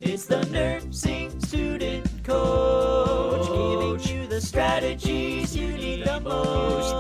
It's the nursing student coach, giving you the strategies you need the most.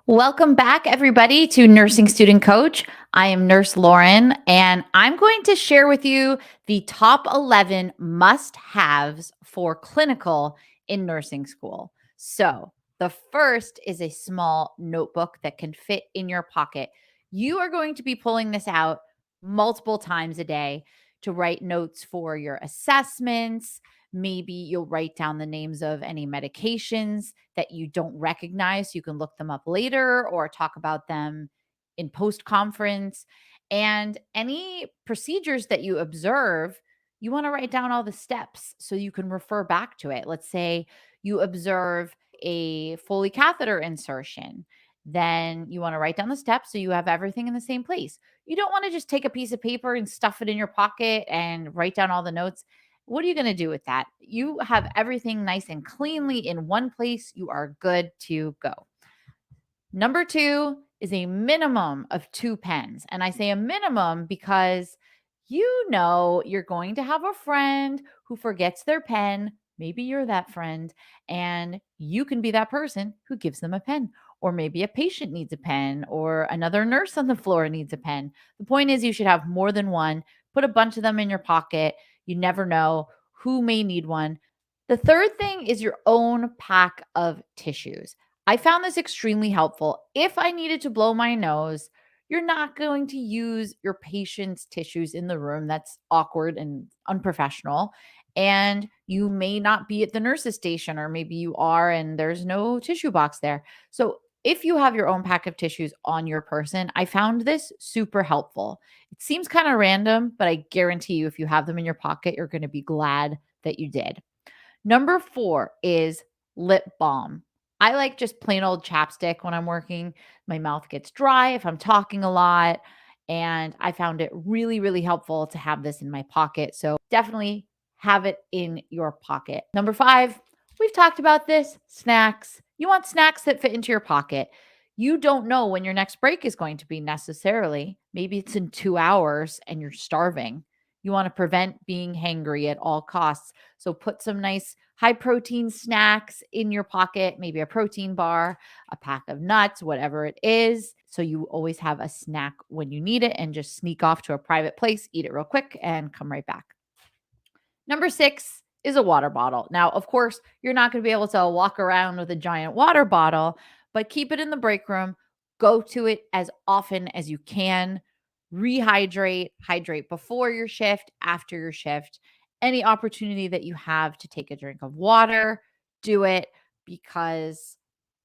Welcome back, everybody, to Nursing Student Coach. I am Nurse Lauren, and I'm going to share with you the top 11 must haves for clinical in nursing school. So, the first is a small notebook that can fit in your pocket. You are going to be pulling this out multiple times a day to write notes for your assessments. Maybe you'll write down the names of any medications that you don't recognize. You can look them up later or talk about them in post conference. And any procedures that you observe, you want to write down all the steps so you can refer back to it. Let's say you observe a Foley catheter insertion, then you want to write down the steps so you have everything in the same place. You don't want to just take a piece of paper and stuff it in your pocket and write down all the notes. What are you going to do with that? You have everything nice and cleanly in one place. You are good to go. Number two is a minimum of 2 pens. And I say a minimum because you're going to have a friend who forgets their pen. Maybe you're that friend, and you can be that person who gives them a pen. Or maybe a patient needs a pen, or another nurse on the floor needs a pen. The point is, you should have more than one. Put a bunch of them in your pocket. You never know who may need one. The third thing is your own pack of tissues. I found this extremely helpful. If I needed to blow my nose, you're not going to use your patient's tissues in the room. That's awkward and unprofessional. And you may not be at the nurse's station, or maybe you are and there's no tissue box there. So, if you have your own pack of tissues on your person, I found this super helpful. It seems kind of random, but I guarantee you, if you have them in your pocket, you're going to be glad that you did. Number 4 is lip balm. I like just plain old chapstick when I'm working. My mouth gets dry if I'm talking a lot, and I found it really, really helpful to have this in my pocket. So definitely have it in your pocket. Number 5, we've talked about this, snacks. You want snacks that fit into your pocket. You don't know when your next break is going to be necessarily. Maybe it's in 2 hours and you're starving. You want to prevent being hangry at all costs. So put some nice high protein snacks in your pocket, maybe a protein bar, a pack of nuts, whatever it is. So you always have a snack when you need it, and just sneak off to a private place, eat it real quick, and come right back. Number 6 is a water bottle. Now, of course, you're not going to be able to walk around with a giant water bottle, but keep it in the break room. Go to it as often as you can. Rehydrate, hydrate before your shift, after your shift. Any opportunity that you have to take a drink of water, do it, because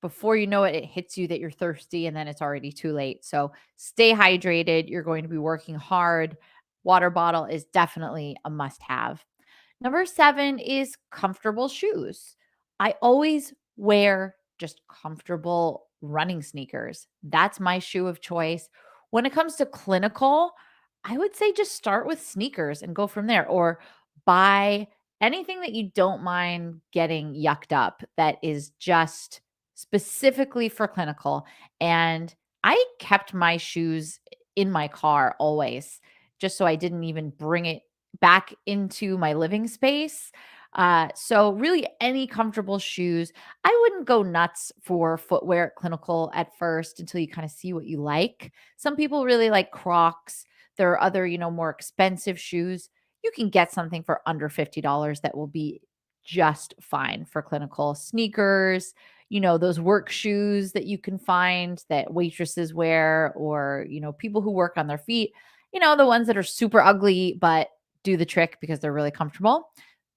before you know it, it hits you that you're thirsty and then it's already too late. So stay hydrated. You're going to be working hard. Water bottle is definitely a must have. Number 7 is comfortable shoes. I always wear just comfortable running sneakers. That's my shoe of choice. When it comes to clinical, I would say just start with sneakers and go from there, or buy anything that you don't mind getting yucked up that is just specifically for clinical. And I kept my shoes in my car always, just so I didn't even bring it back into my living space. So really any comfortable shoes. I wouldn't go nuts for footwear at clinical at first until you kind of see what you like. Some people really like Crocs. There are other, more expensive shoes. You can get something for under $50 that will be just fine for clinical. Sneakers, those work shoes that you can find that waitresses wear, or, people who work on their feet, the ones that are super ugly but do the trick because they're really comfortable.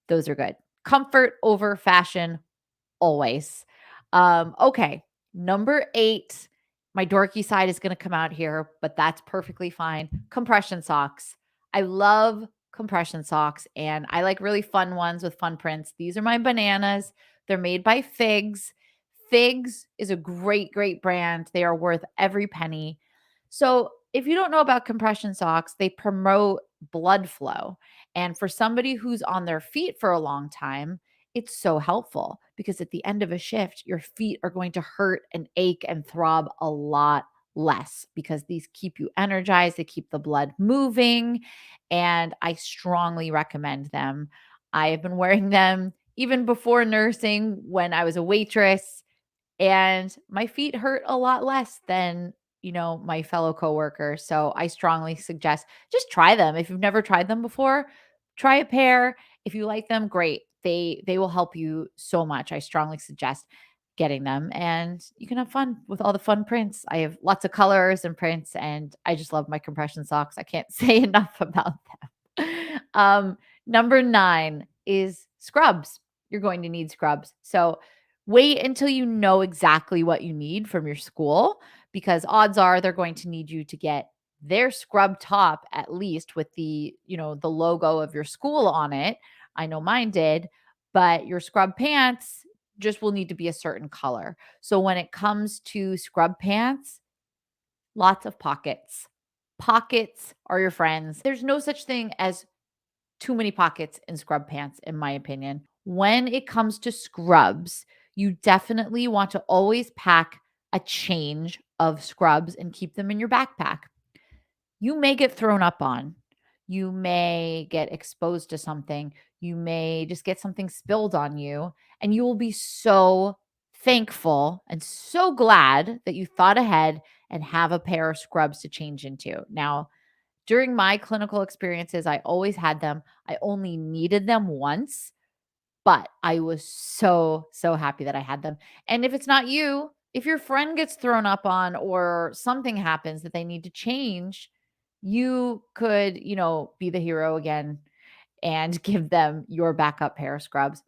Those are good. Comfort over fashion always. Okay. Number 8, my dorky side is going to come out here, but that's perfectly fine. Compression socks. I love compression socks, and I like really fun ones with fun prints. These are my bananas. They're made by Figs. Figs is a great, great brand. They are worth every penny. So, if you don't know about compression socks, they promote blood flow. And for somebody who's on their feet for a long time, it's so helpful because at the end of a shift, your feet are going to hurt and ache and throb a lot less because these keep you energized, they keep the blood moving, and I strongly recommend them. I have been wearing them even before nursing when I was a waitress, and my feet hurt a lot less than, my fellow coworkers. So I strongly suggest just try them. If you've never tried them before, try a pair. If you like them, great. They will help you so much. I strongly suggest getting them, and you can have fun with all the fun prints. I have lots of colors and prints, and I just love my compression socks. I can't say enough about them. Number 9 is scrubs. You're going to need scrubs. So wait until you know exactly what you need from your school, because odds are they're going to need you to get their scrub top, at least with the logo of your school on it. I know mine did, but your scrub pants just will need to be a certain color. So when it comes to scrub pants, lots of pockets. Pockets are your friends. There's no such thing as too many pockets in scrub pants, in my opinion. When it comes to scrubs, you definitely want to always pack a change of scrubs and keep them in your backpack. You may get thrown up on. You may get exposed to something. You may just get something spilled on you. And you will be so thankful and so glad that you thought ahead and have a pair of scrubs to change into. Now, during my clinical experiences, I always had them. I only needed them once, but I was so, so happy that I had them. And if it's not you, if your friend gets thrown up on or something happens that they need to change, you could, be the hero again and give them your backup pair of scrubs.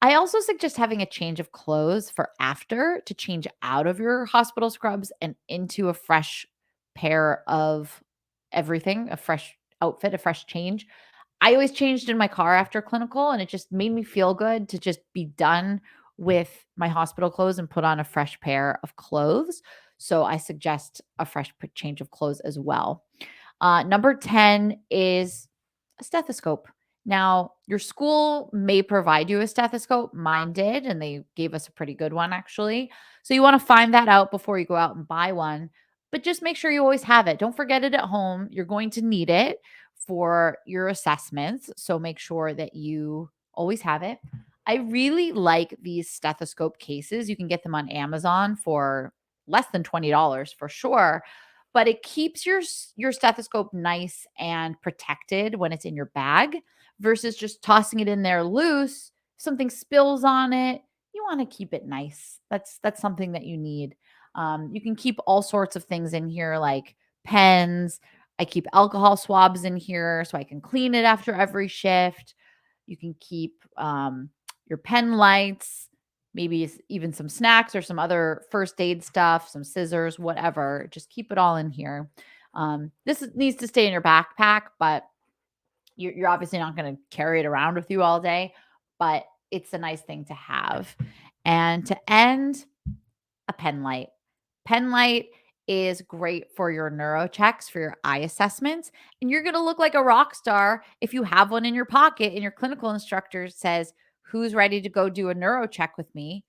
I also suggest having a change of clothes for after to change out of your hospital scrubs and into a fresh pair of everything, a fresh outfit, a fresh change. I always changed in my car after clinical, and it just made me feel good to just be done with my hospital clothes and put on a fresh pair of clothes. So I suggest a fresh change of clothes as well. Number 10 is a stethoscope. Now, your school may provide you a stethoscope. Mine did, and they gave us a pretty good one, actually. So you want to find that out before you go out and buy one, but just make sure you always have it. Don't forget it at home. You're going to need it for your assessments. So make sure that you always have it. I really like these stethoscope cases. You can get them on Amazon for less than $20 for sure, but it keeps your stethoscope nice and protected when it's in your bag versus just tossing it in there loose. If something spills on it, you want to keep it nice. That's something that you need. You can keep all sorts of things in here like pens. I keep alcohol swabs in here so I can clean it after every shift. You can keep your pen lights, maybe even some snacks or some other first aid stuff, some scissors, whatever. Just keep it all in here. Needs to stay in your backpack, but you're obviously not going to carry it around with you all day, but it's a nice thing to have. And to end, a pen light. Pen light is great for your neuro checks, for your eye assessments. And you're going to look like a rock star if you have one in your pocket and your clinical instructor says, "Who's ready to go do a neuro check with me?"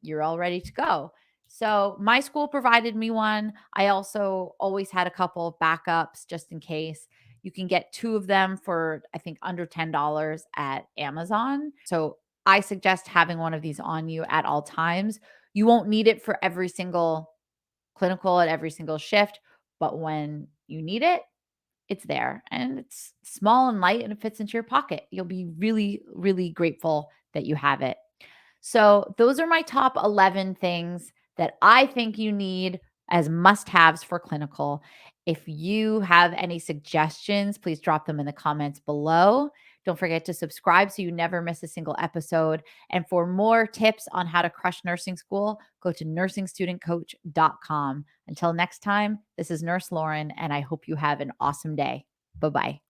You're all ready to go. So my school provided me one. I also always had a couple of backups just in case. You can get 2 of them for I think under $10 at Amazon. So I suggest having one of these on you at all times. You won't need it for every single clinical at every single shift, but when you need it, it's there and it's small and light and it fits into your pocket. You'll be really, really grateful that you have it. So, those are my top 11 things that I think you need as must haves for clinical. If you have any suggestions, please drop them in the comments below. Don't forget to subscribe so you never miss a single episode. And for more tips on how to crush nursing school, go to nursingstudentcoach.com. Until next time, this is Nurse Lauren, and I hope you have an awesome day. Bye bye.